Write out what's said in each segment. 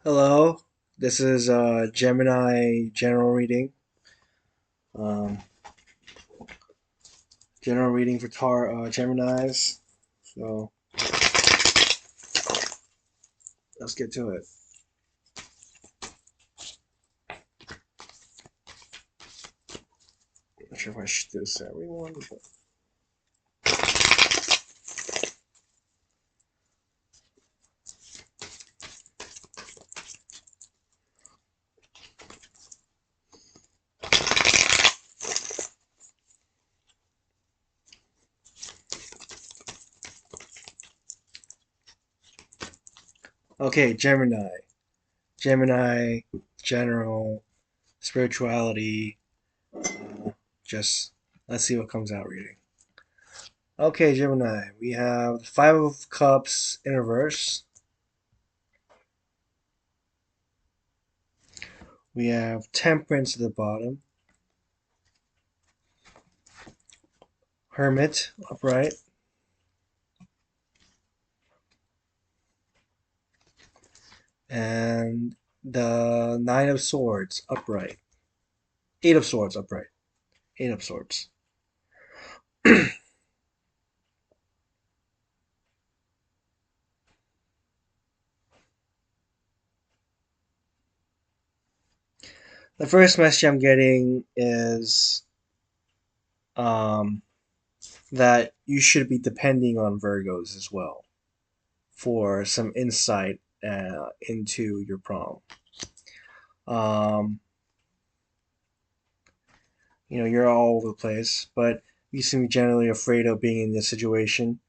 Hello, this is Gemini general reading. Um, General reading for Geminis. So let's get to it. Not sure if I should do this to everyone. But... Okay, Gemini. Gemini, general, spirituality. Just let's see what comes out reading. Okay, Gemini. We have the Five of Cups in reverse. We have Temperance at the bottom. Hermit upright. And the Nine of Swords upright. Eight of Swords upright. Eight of Swords. The first message I'm getting is um, that you should be depending on Virgos as well for some insight into your problem. Um, you're all over the place, but you seem generally afraid of being in this situation.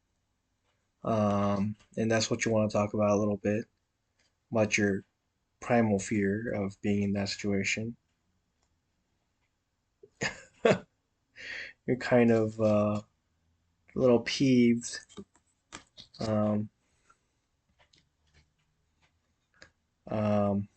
And that's what you want to talk about a little bit about your primal fear of being in that situation. You're kind of a little peeved. Um, um,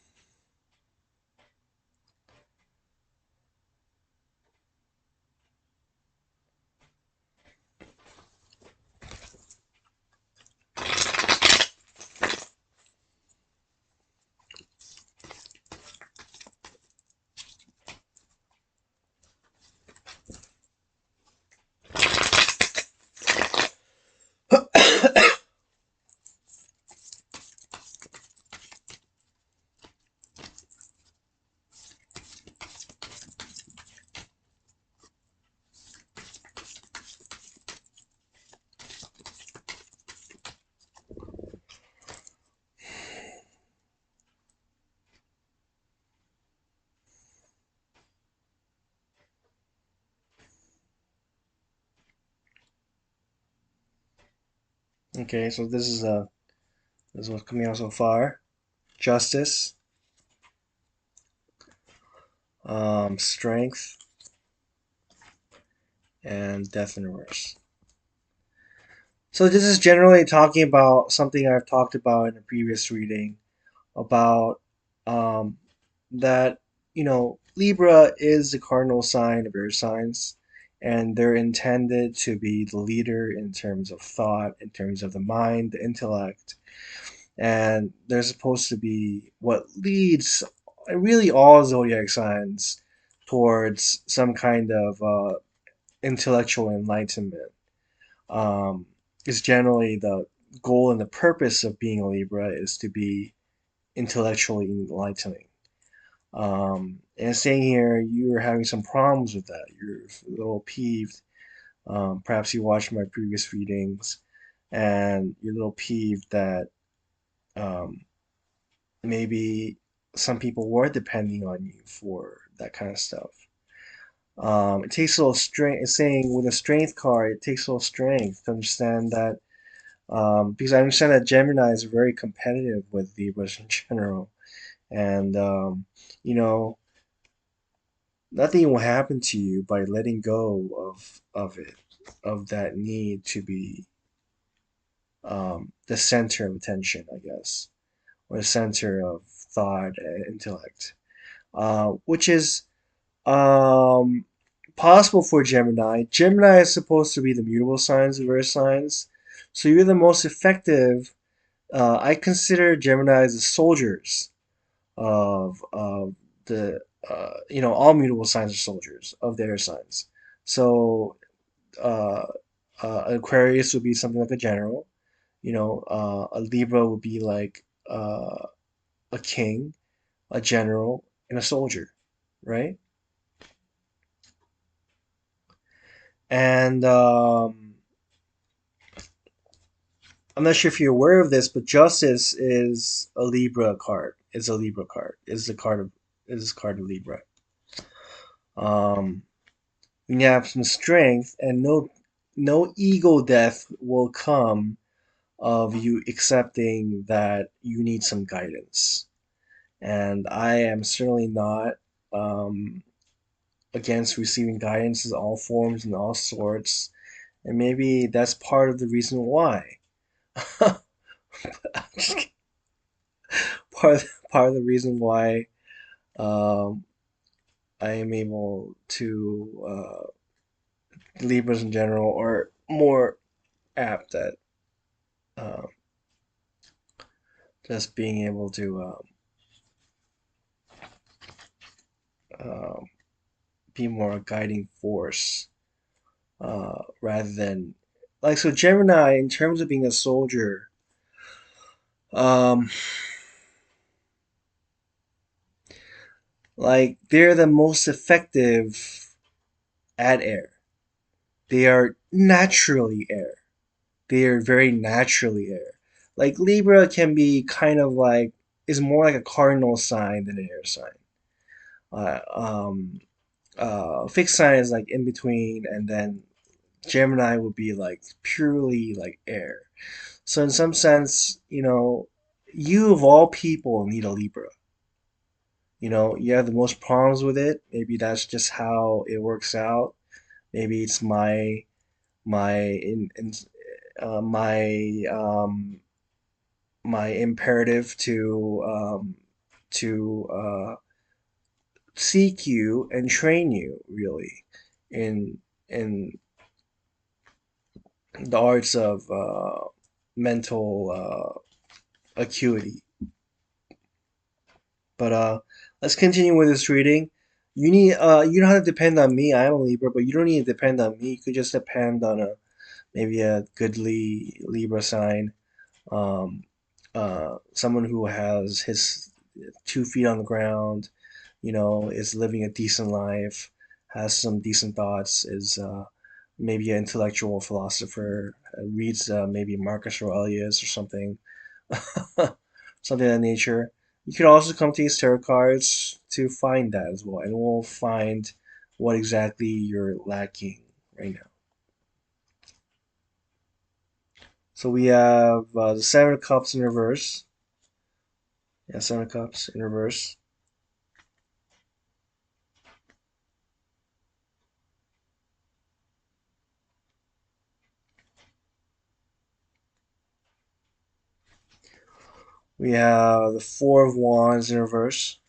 okay, so this is what's coming out so far. Justice, strength, and death in reverse. So this is generally talking about something I've talked about in a previous reading about um, that Libra is the cardinal sign of air signs, and they're intended to be the leader in terms of thought, in terms of the mind, the intellect, and they're supposed to be what leads really all zodiac signs towards some kind of intellectual enlightenment. Um, is generally the goal and the purpose of being a Libra is to be intellectually enlightening. And saying here you're having some problems with that. You're a little peeved. Perhaps you watched my previous readings and you're a little peeved that um, maybe some people were depending on you for that kind of stuff. It takes a little strength. It's saying with a strength card, it takes a little strength to understand that because I understand that Gemini is very competitive with Libras in general, and you know nothing will happen to you by letting go of it, of that need to be the center of attention, I guess, or the center of thought and intellect, which is um, possible for Gemini. Gemini is supposed to be the mutable signs, reverse signs, so you're the most effective. I consider Gemini as the soldiers of the all mutable signs are soldiers of their signs. So uh, Aquarius would be something like a general. A Libra would be like a king, a general, and a soldier, right? And I'm not sure if you're aware of this, but Justice is a Libra card. Is a Libra card. Is a card of Libra. Um, when you have some strength, and no ego death will come of you accepting that you need some guidance. And I am certainly not um, against receiving guidance in all forms and all sorts. And maybe that's part of the reason why. Part of the reason why um, I am able to Libras in general are more apt at uh, just being able to uh, be more a guiding force rather than like so Gemini in terms of being a soldier. Um, like they're the most effective at air. They are naturally air. They are very naturally air. Like Libra can be kind of like is more like a cardinal sign than an air sign. Uh, um, Fixed sign is like in between, and then Gemini would be like purely like air. So in some sense, you of all people need a Libra. You have the most problems with it. Maybe that's just how it works out. Maybe it's my in my imperative to seek you and train you really in in the arts of mental acuity. But let's continue with this reading. You don't have to depend on me. I am a Libra, but you don't need to depend on me. You could just depend on a maybe a goodly Libra sign, um, someone who has his 2 feet on the ground, is living a decent life, has some decent thoughts, is maybe an intellectual philosopher, reads maybe Marcus Aurelius or something, something of that nature. You could also come to these tarot cards to find that as well, and we'll find what exactly you're lacking right now. So we have the Seven of Cups in reverse. Yeah, Seven of Cups in reverse. We have the Four of Wands in reverse.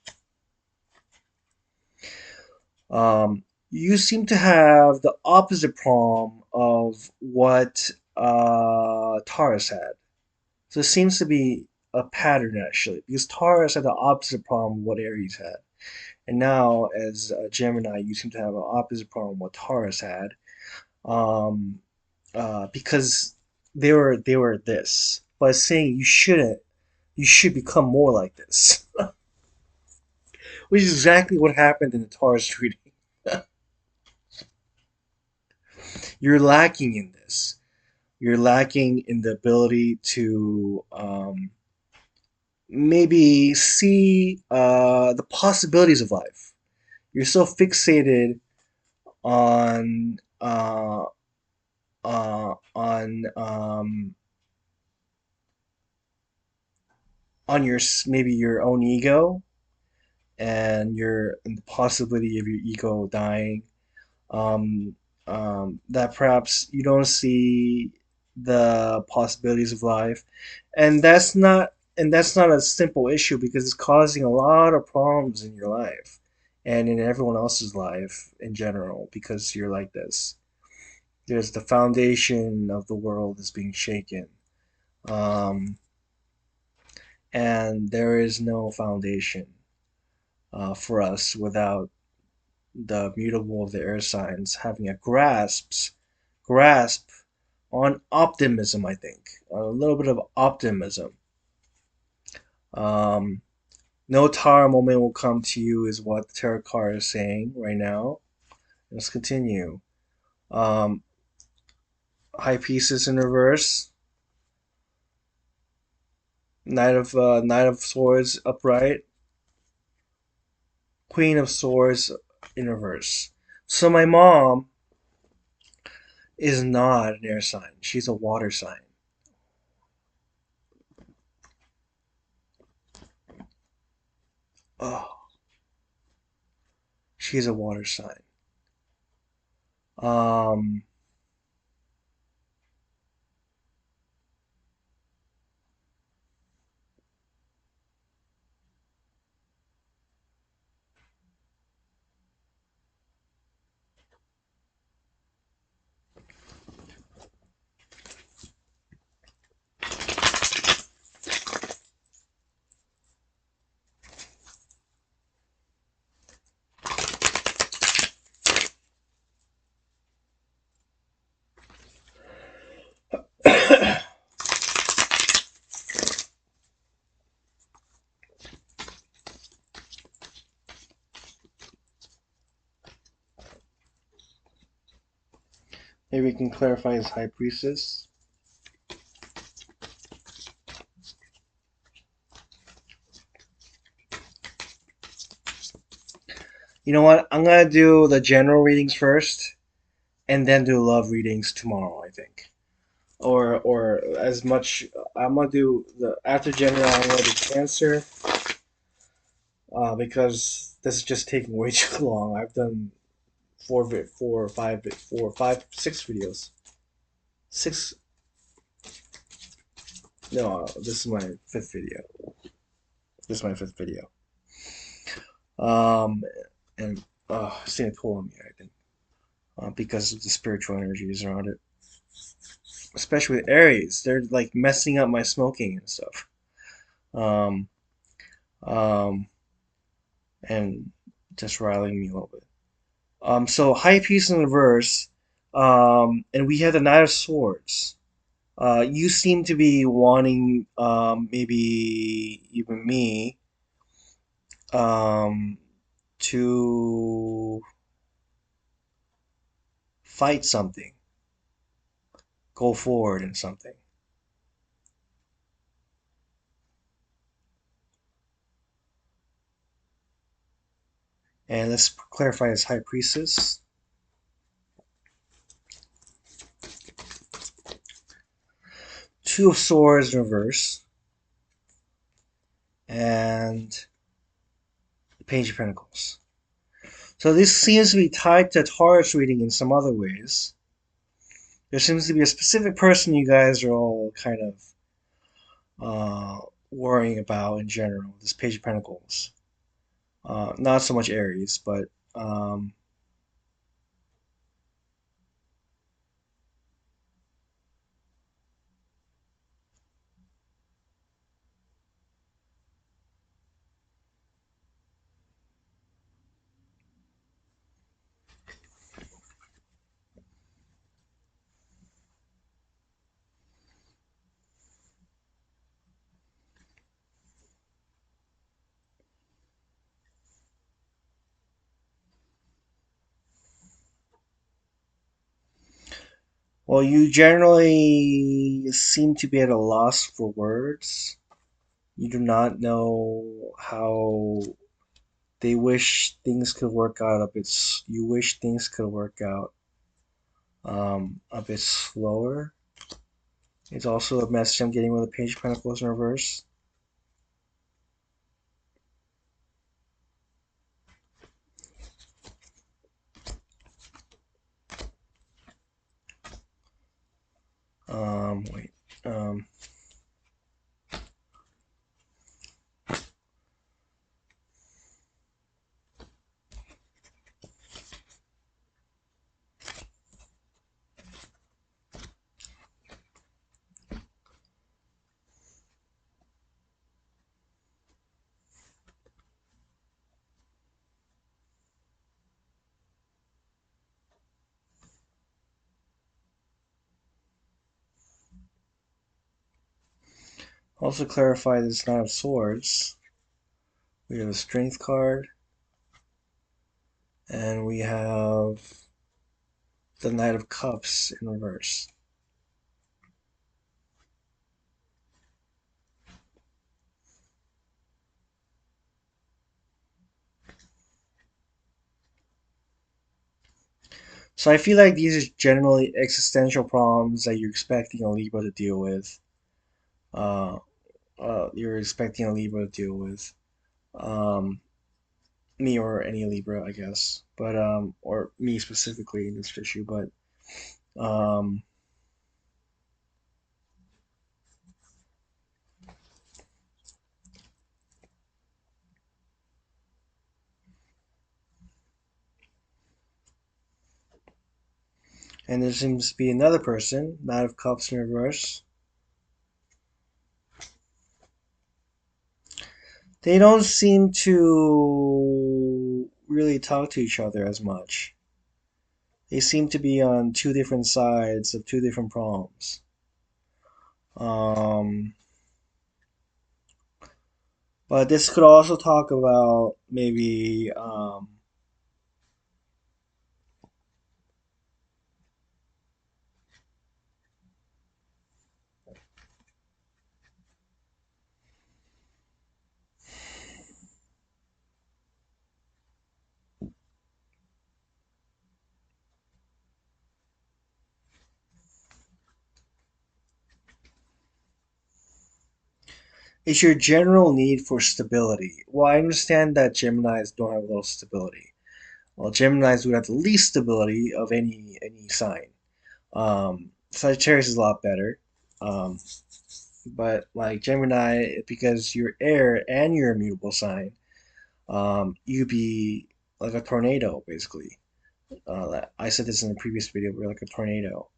You seem to have the opposite problem of what Taurus had. So it seems to be a pattern actually, because Taurus had the opposite problem of what Aries had. And now, as Gemini, you seem to have an opposite problem what Taurus had, um, because they were this, but saying you shouldn't, you should become more like this, which is exactly what happened in the Taurus reading. You're lacking in this. You're lacking in the ability to maybe see the possibilities of life. You're so fixated on uh, on um, on your maybe your own ego and the possibility of your ego dying. Um, that perhaps you don't see the possibilities of life, and that's not a simple issue because it's causing a lot of problems in your life and in everyone else's life in general because you're like this. There's the foundation of the world is being shaken, um, and there is no foundation. for us without the mutable of the air signs having a grasp on optimism. I think a little bit of optimism. Um, no Tara moment will come to you is what the tarot card is saying right now. Let's continue. Um, High Priestess in reverse. Knight of Swords upright. Queen of Swords in reverse. So my mom is not an air sign. She's a water sign. Oh, she's a water sign. Um, maybe we can clarify as High Priestess. You know what? I'm gonna do the general readings first, and then do love readings tomorrow. I think, or as much. I'm gonna do the after general. I'm gonna do Cancer, because this is just taking way too long. I've done four, five, 6 videos. Six. No, this is my fifth video. This is my fifth video. Um, and it's gonna pull on me, I think, because of the spiritual energies around it, especially with Aries. They're like messing up my smoking and stuff. Um, um, and just riling me a little bit. So high piece in reverse, and we have the Knight of Swords. You seem to be wanting, maybe even me, um, to fight something, go forward in something. And let's clarify as High Priestess. Two of Swords in reverse, and the Page of Pentacles. So this seems to be tied to Taurus reading in some other ways. There seems to be a specific person you guys are all kind of worrying about in general. This Page of Pentacles. Not so much Aries, but um, well, you generally seem to be at a loss for words. You do not know how they wish things could work out a bit. You wish things could work out a bit slower. It's also a message I'm getting with the Page of Pentacles in reverse. Wait. Um, Also clarify this Knight of Swords. We have a Strength card, and we have the Knight of Cups in reverse. So I feel like these are generally existential problems that you're expecting a Libra to deal with. Uh, you're expecting a Libra to deal with. Um, Me or any Libra, I guess, but or me specifically in this issue, but um, and there seems to be another person, Knight of Cups in reverse. They don't seem to really talk to each other as much. They seem to be on two different sides of two different problems. Um, but this could also talk about maybe it's your general need for stability. Well, I understand that Geminis don't have a little stability. Well, Geminis would have the least stability of any sign. Sagittarius is a lot better. Um, but like Gemini, because you're air and you're a mutable sign, you be like a tornado basically. I said this in a previous video. We're like a tornado,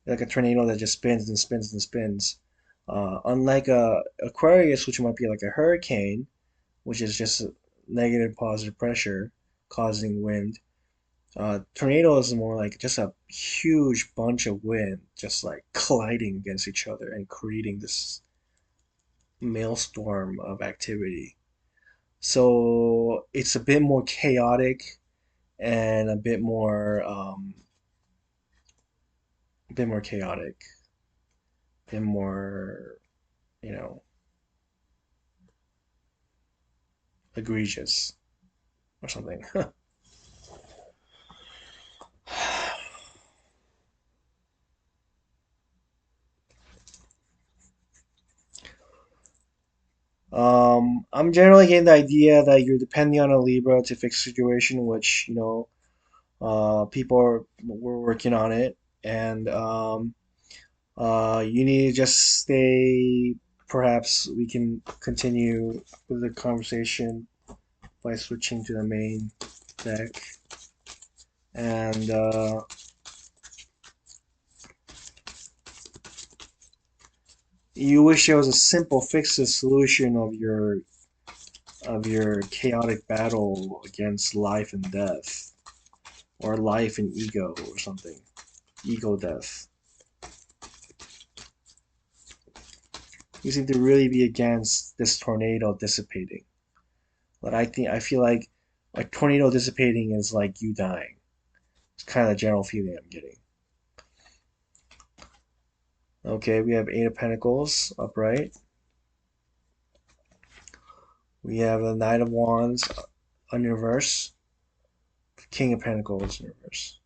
like a tornado that just spins and spins and spins. Unlike a Aquarius, which might be like a hurricane, which is just negative positive pressure causing wind. Tornado is more like just a huge bunch of wind just like colliding against each other and creating this maelstrom of activity. So it's and a bit more chaotic, a bit more, you know, egregious or something. I'm generally getting the idea that you're depending on a Libra to fix the situation, which people we're working on it, and you need to just stay. Perhaps we can continue with the conversation by switching to the main deck, and you wish there was a simple fix to solution of your chaotic battle against life and death, or life and ego, or something. Ego death. You seem to really be against this tornado dissipating. But I feel like a tornado dissipating is like you dying. It's kind of the general feeling I'm getting. Okay, we have Eight of Pentacles upright. We have the Knight of Wands in reverse. King of Pentacles in reverse.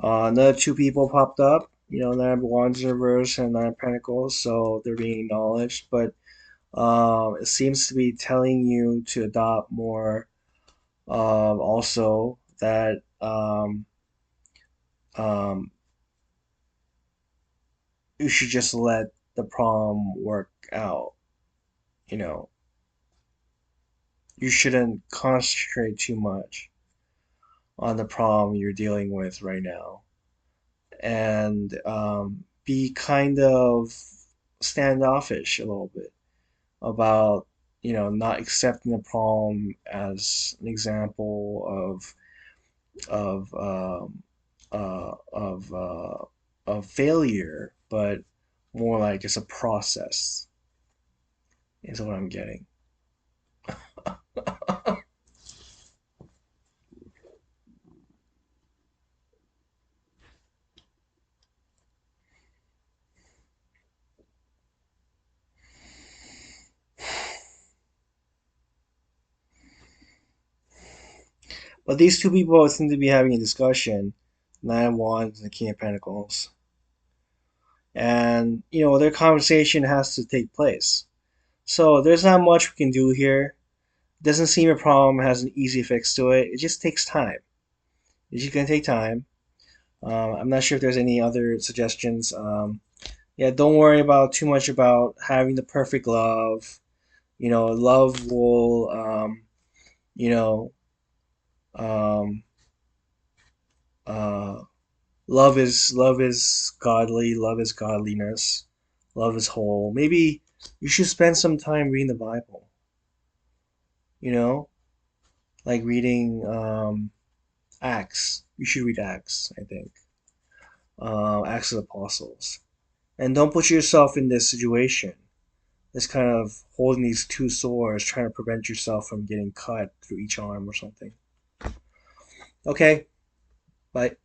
Another two people popped up. Nine of wands in reverse and nine of pentacles, so they're being acknowledged. But it seems to be telling you to adopt more. Also, that um, you should just let the prom work out. You know, you shouldn't concentrate too much on the problem you're dealing with right now, and be kind of standoffish a little bit about not accepting the problem as an example of of of failure, but more like it's a process is what I'm getting. But these two people seem to be having a discussion, Nine of Wands and the King of Pentacles, and their conversation has to take place. So there's not much we can do here. Doesn't seem a problem has an easy fix to it. It just takes time. It's just gonna take time. I'm not sure if there's any other suggestions. Yeah, don't worry about too much about having the perfect love. Love will, you know, um, uh, love is godly. Love is godliness. Love is whole. Maybe you should spend some time reading the Bible. You know, like reading Acts. You should read Acts. I think Acts of the Apostles. And don't put yourself in this situation. This kind of holding these two swords, trying to prevent yourself from getting cut through each arm or something. Okay, bye.